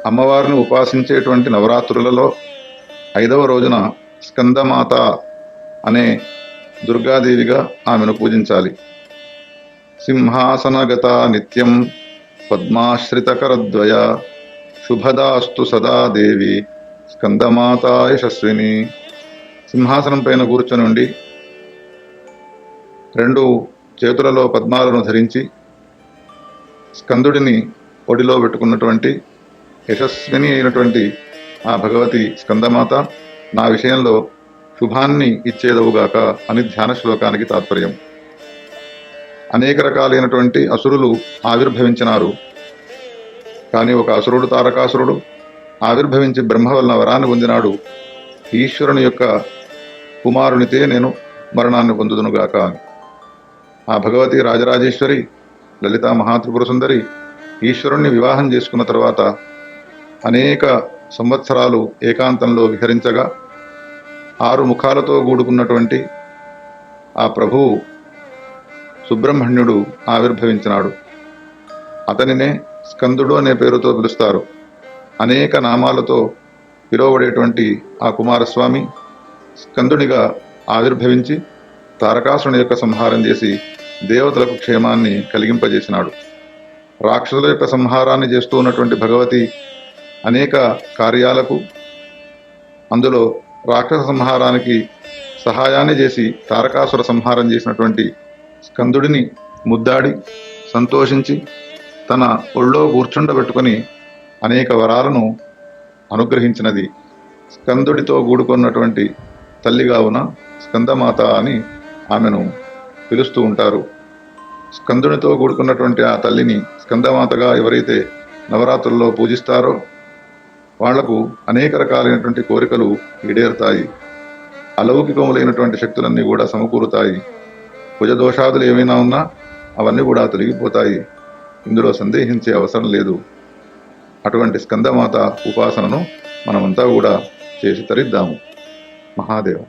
అమ్మవారిని ఉపాసించేటువంటి నవరాత్రులలో 5వ రోజున స్కందమాత అనే దుర్గాదేవిగా ఆమెను పూజించాలి. సింహాసనగత నిత్యం పద్మాశ్రితకరద్వయ శుభదాస్తు సదా దేవి స్కందమాత యశస్విని. సింహాసనం పైన కూర్చొని ఉండి 2 చేతులలో పద్మాలను ధరించి స్కందుడిని ఒడిలో పెట్టుకున్నటువంటి యశస్విని అయినటువంటి ఆ భగవతి స్కందమాత నా విషయంలో శుభాన్ని ఇచ్చేదవుగాక అని ధ్యాన శ్లోకానికి తాత్పర్యం. అనేక రకాలైనటువంటి అసురులు ఆవిర్భవించినారు. కానీ ఒక అసురుడు తారకాసురుడు ఆవిర్భవించి బ్రహ్మ వలన వరాన్ని పొందినాడు. ఈశ్వరుని యొక్క కుమారునితే నేను మరణాన్ని పొందుదునుగాక అని. ఆ భగవతి రాజరాజేశ్వరి లలితా మహాత్రిపుర సుందరి ఈశ్వరుణ్ణి వివాహం చేసుకున్న తర్వాత అనేక సంవత్సరాలు ఏకాంతంలో విహరించగా 6 ముఖాలతో కూడుకున్నటువంటి ఆ ప్రభువు సుబ్రహ్మణ్యుడు ఆవిర్భవించినాడు. అతనినే స్కందుడు అనే పేరుతో పిలుస్తారు. అనేక నామాలతో పిలువబడేటువంటి ఆ కుమారస్వామి స్కందునిగా ఆవిర్భవించి తారకాసురుని యొక్క సంహారం చేసి దేవతలకు క్షేమాన్ని కలిగింపజేసినాడు. రాక్షసుల యొక్క సంహారాన్ని చేస్తూ ఉన్నటువంటి భగవతి అనేక కార్యాలకు, అందులో రాక్షస సంహారానికి సహాయాన్ని చేసి తారకాసుర సంహారం చేసినటువంటి స్కందుడిని ముద్దాడి సంతోషించి తన ఒళ్ళో కూర్చుండబెట్టుకొని అనేక వరాలను అనుగ్రహించినది. స్కందుడితో కూడుకున్నటువంటి తల్లిగావున స్కందమాత అని ఆమెను పిలుస్తూ ఉంటారు. స్కందునితో కూడుకున్నటువంటి ఆ తల్లిని స్కందమాతగా ఎవరైతే నవరాత్రుల్లో పూజిస్తారో వాళ్లకు అనేక రకాలైనటువంటి కోరికలు ఈడేరుతాయి. అలౌకికములైనటువంటి శక్తులన్నీ కూడా సమకూరుతాయి. కుజదోషాదులు ఏమైనా ఉన్నా అవన్నీ కూడా తొలగిపోతాయి. ఇందులో సందేహించే అవసరం లేదు. అటువంటి స్కందమాత ఉపాసనను మనమంతా కూడా చేసి తరిద్దాము. మహాదేవ.